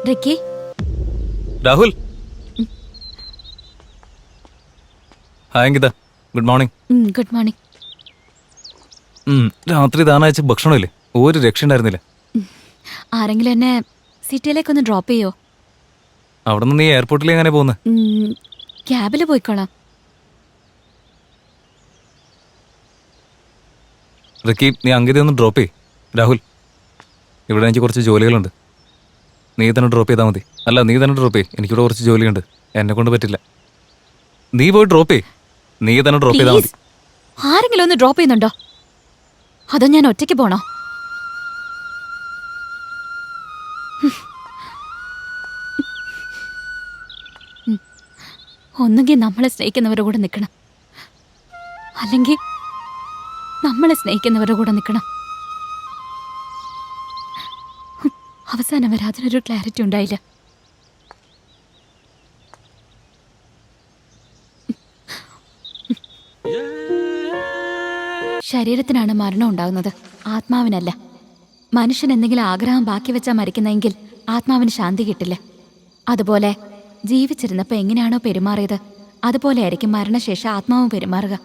Ricky, Rahul. Hi Ankita, good morning. Good morning. രാത്രി താനയച്ച ഭക്ഷണമില്ലേ, ഒരു രക്ഷ ഉണ്ടായിരുന്നില്ല. ആരെങ്കിലും എന്നെ സിറ്റിയിലേക്കൊന്ന് ഡ്രോപ്പ് ചെയ്യോ? അവിടെ നിന്ന് നീ എയർപോർട്ടിലേക്ക് എങ്ങനെ പോകുന്നത്? ക്യാബിൽ പോയിക്കോളാം. റിക്കി, നീ അങ്കിത ഒന്ന് ഡ്രോപ്പ് ചെയ്യ്. രാഹുൽ, ഇവിടെ എനിക്ക് കുറച്ച് ജോലികളുണ്ട്. നീ തന്നെ ഡ്രോപ്പ് ചെയ്താൽ മതി. അല്ല, നീ തന്നെ ഡ്രോപ്പ് ചെയ്യ്. എനിക്കിവിടെ കുറച്ച് ജോലിയുണ്ട്, എന്നെ കൊണ്ട് പറ്റില്ല. നീ പോയി ഡ്രോപ്പ് ചെയ്യ്. നീ തന്നെ ഡ്രോപ്പ് ചെയ്താൽ മതി. ആരെങ്കിലും ഒന്ന് ഡ്രോപ്പ് ചെയ്യുന്നുണ്ടോ? അതോ ഞാൻ ഒറ്റയ്ക്ക് പോണോ? ഒന്നുകിൽ നമ്മളെ സ്നേഹിക്കുന്നവരുടെ കൂടെ നിൽക്കണം, അല്ലെങ്കിൽ നമ്മളെ സ്നേഹിക്കുന്നവരുടെ കൂടെ നിൽക്കണം. അവസാനം വരെ അതിനൊരു ക്ലാരിറ്റി ഉണ്ടായില്ല. ശരീരത്തിനാണ് മരണം ഉണ്ടാകുന്നത്, ആത്മാവിനല്ല. മനുഷ്യൻ എന്തെങ്കിലും ആഗ്രഹം ബാക്കി വെച്ചാൽ മരിക്കുന്നെങ്കിൽ ആത്മാവിന് ശാന്തി കിട്ടില്ല. അതുപോലെ ജീവിച്ചിരുന്നപ്പോൾ എങ്ങനെയാണോ പെരുമാറിയത്, അതുപോലെ ആയിരിക്കും മരണശേഷം ആത്മാവും പെരുമാറുക.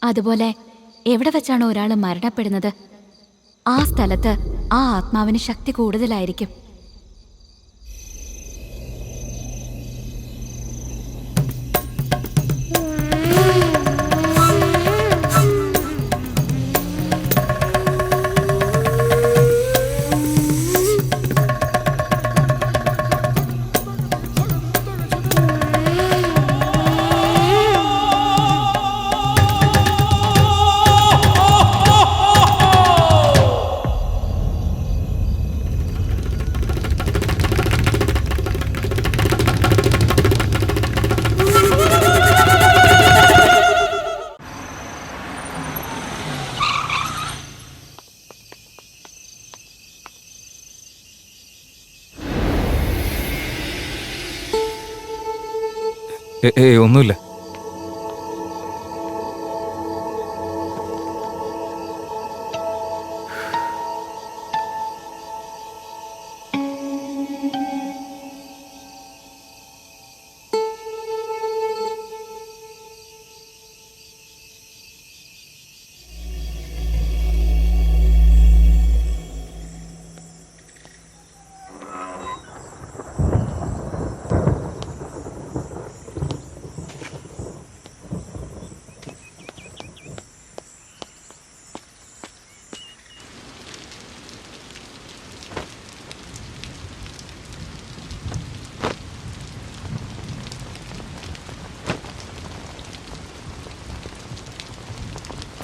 അതുപോലെ എവിടെ വെച്ചാണ് ഒരാൾ മരണപ്പെടുന്നത്, ആ സ്ഥലത്ത് ആ ആത്മാവിന് ശക്തി കൂടുതലായിരിക്കും. ഒന്നുമില്ല.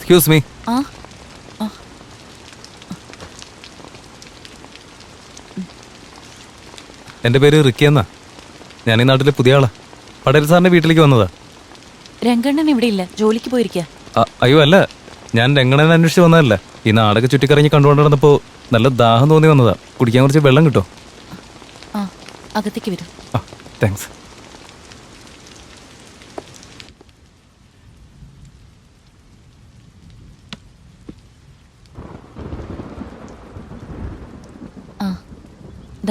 Excuse me. എൻ്റെ പേര് റിക്കി എന്നാ. ഞാൻ ഈ നാട്ടിലെ പുതിയ ആളാ. പടേൽ സാറിന്റെ വീട്ടിലേക്ക് വന്നതാ. രംഗണ്ണൻ ഇവിടെ ഇല്ല, ജോലിക്ക് പോയിരിക്കുക. അയ്യോ അല്ല, ഞാൻ രംഗണ്ണനെ അന്വേഷിച്ച് വന്നതല്ല. ഈ നാടൊക്കെ ചുറ്റിക്കറങ്ങി കണ്ടുകൊണ്ട് നടന്നപ്പോ നല്ല ദാഹം തോന്നി വന്നതാ. കുടിക്കാൻ കുറച്ച് വെള്ളം കിട്ടോ? അകത്തേക്ക് വരും. താങ്ക്സ്.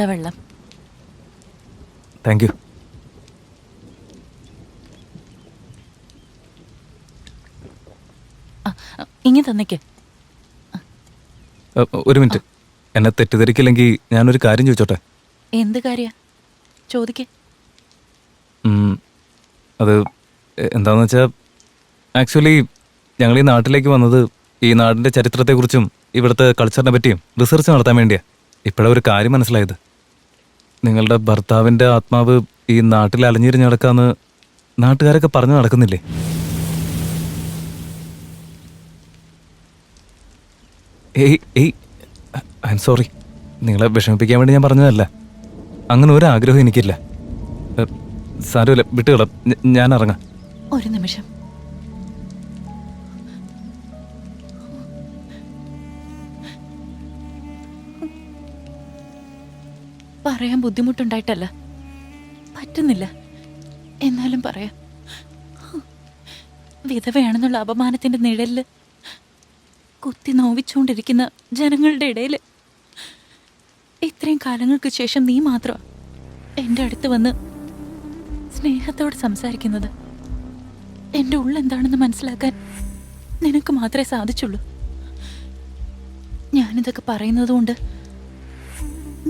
വെള്ളം. Thank you. ഇങ്ങനെ തന്നേക്ക്. ഒരു മിനിറ്റ്. എന്നെ തെറ്റിദ്ധരിക്കില്ലെങ്കിൽ ഞാനൊരു കാര്യം ചോദിച്ചോട്ടെ? എന്ത് കാര്യ? ചോദിക്കേ. അത് എന്താന്ന് വെച്ചാൽ, ആക്ച്വലി ഞങ്ങൾ ഈ നാട്ടിലേക്ക് വന്നത് ഈ നാടിൻ്റെ ചരിത്രത്തെക്കുറിച്ചും ഇവിടുത്തെ കൾച്ചറിനെ പറ്റിയും റിസർച്ച് നടത്താൻ വേണ്ടിയാണ്. ഇപ്പോഴാണ് ഒരു കാര്യം മനസ്സിലായത്. നിങ്ങളുടെ ഭർത്താവിൻ്റെ ആത്മാവ് ഈ നാട്ടിൽ അലഞ്ഞിരിഞ്ഞ് നടക്കാമെന്ന് നാട്ടുകാരൊക്കെ പറഞ്ഞു നടക്കുന്നില്ലേ? ഏയ് ഐ എം സോറി. നിങ്ങളെ വിഷമിപ്പിക്കാൻ വേണ്ടി ഞാൻ പറഞ്ഞതല്ല. അങ്ങനെ ഒരു ആഗ്രഹം എനിക്കില്ല. സാരമില്ല, വിട്ടുകള. ഞാൻ ഇറങ്ങാം. ഒരു നിമിഷം. പറയാൻ ബുദ്ധിമുട്ടുണ്ടായിട്ടല്ല, പറ്റുന്നില്ല. എന്നാലും പറയാം. വിധവയാണെന്നുള്ള അപമാനത്തിന്റെ നിഴലില് കുത്തി നോവിച്ചുകൊണ്ടിരിക്കുന്ന ജനങ്ങളുടെ ഇടയിൽ ഇത്രയും കാലങ്ങൾക്ക് ശേഷം നീ മാത്രം എൻ്റെ അടുത്ത് വന്ന് സ്നേഹത്തോടെ സംസാരിക്കുന്നത്. എൻ്റെ ഉള്ളെന്താണെന്ന് മനസ്സിലാക്കാൻ നിനക്ക് മാത്രമേ സാധിച്ചുള്ളൂ. ഞാനിതൊക്കെ പറയുന്നത് കൊണ്ട്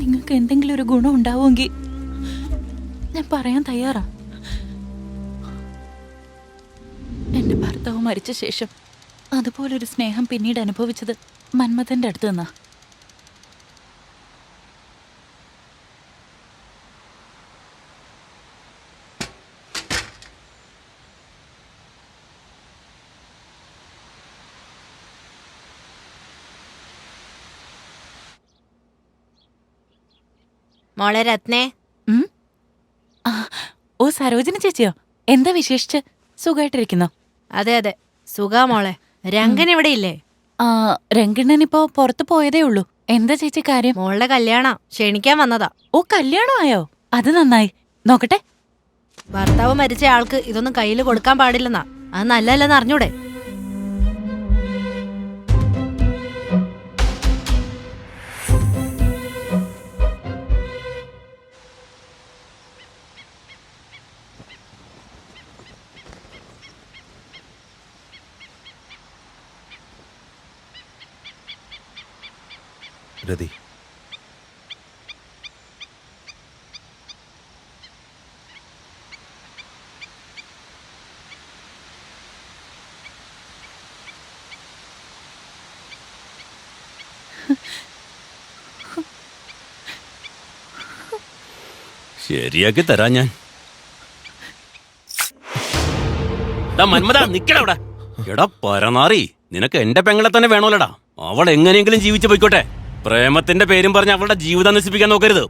നിങ്ങൾക്ക് എന്തെങ്കിലും ഒരു ഗുണം ഉണ്ടാവുമെങ്കിൽ ഞാൻ പറയാൻ തയ്യാറാ. എൻ്റെ ഭർത്താവ് മരിച്ച ശേഷം അതുപോലൊരു സ്നേഹം പിന്നീട് അനുഭവിച്ചത് മന്മഥന്റെ അടുത്ത് നിന്നാ. മോളെ രത്നേ. ഓ സരോജിനി ചേച്ചിയോ, എന്താ വിശേഷിച്ച്? സുഖമായിട്ടിരിക്കുന്നോ? അതെ അതെ സുഖാ മോളെ. രംഗൻ ഇവിടെ ഇല്ലേ? രംഗണ്ണൻ ഇപ്പോ പുറത്തു പോയതേ ഉള്ളൂ. എന്താ ചേച്ചി കാര്യം? മോളുടെ കല്യാണം ക്ഷണിക്കാൻ വന്നതാ. ഓ കല്യാണമായോ? അത് നന്നായി. നോക്കട്ടെ. ഭർത്താവ് മരിച്ച ആൾക്ക് ഇതൊന്നും കയ്യിൽ കൊടുക്കാൻ പാടില്ലെന്നാ. അത് നല്ലല്ലെന്ന് അറിഞ്ഞൂടെ? രതി, ശരിയാക്കി തരാ ഞാൻ. മന്മത നിക്കടാ അവിടെ. എടാ പരനാറി, നിനക്ക് എന്റെ പെങ്ങളെ തന്നെ വേണോലടാ. അവൾ എങ്ങനെയെങ്കിലും ജീവിച്ചു പോയിക്കോട്ടെ. പ്രേമത്തിന്റെ പേരും പറഞ്ഞ് അവളുടെ ജീവിതം നശിപ്പിക്കാൻ നോക്കരുത്.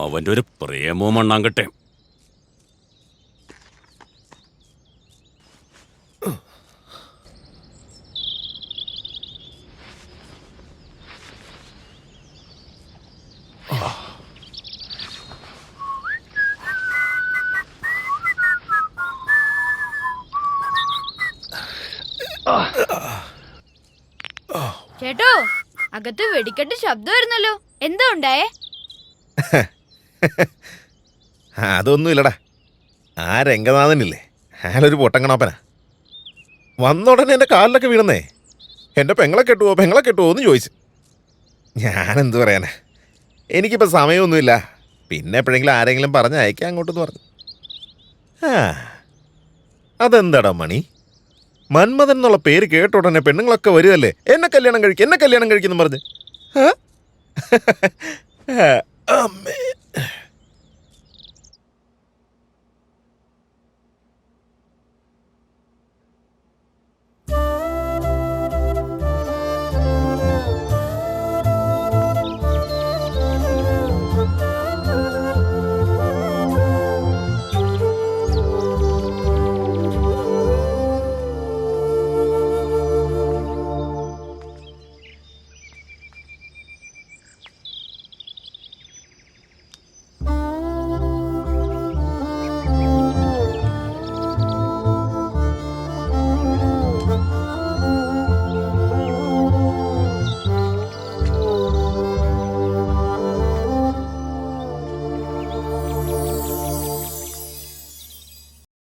അവന്റെ ഒരു പ്രേമവും മണ്ണാങ്കട്ടെ. ചേട്ടോ, അകത്ത് വെടിക്കെട്ട് ശബ്ദം വരുന്നല്ലോ. എന്താ ഉണ്ടായേ? അതൊന്നുമില്ലടാ. ആ രംഗനാഥനില്ലേ, അയാളൊരു പൊട്ടങ്കണാപ്പനാ. വന്നുടനെ എൻ്റെ കാലിലൊക്കെ വീണന്നേ. എൻ്റെ പെങ്ങളെ കെട്ടുവോ എന്ന് ചോദിച്ചു. ഞാനെന്ത് പറയാനാ, എനിക്കിപ്പോൾ സമയമൊന്നുമില്ല. പിന്നെ എപ്പോഴെങ്കിലും ആരെങ്കിലും പറഞ്ഞ് അയക്കാം അങ്ങോട്ടെന്ന് പറഞ്ഞു. അതെന്താടാ മണി, മന്മഥൻ എന്നുള്ള പേര് കേട്ട ഉടനെ പെണ്ണുങ്ങളൊക്കെ വരുമല്ലേ, എന്നെ കല്യാണം കഴിക്കുന്നു പറഞ്ഞ്.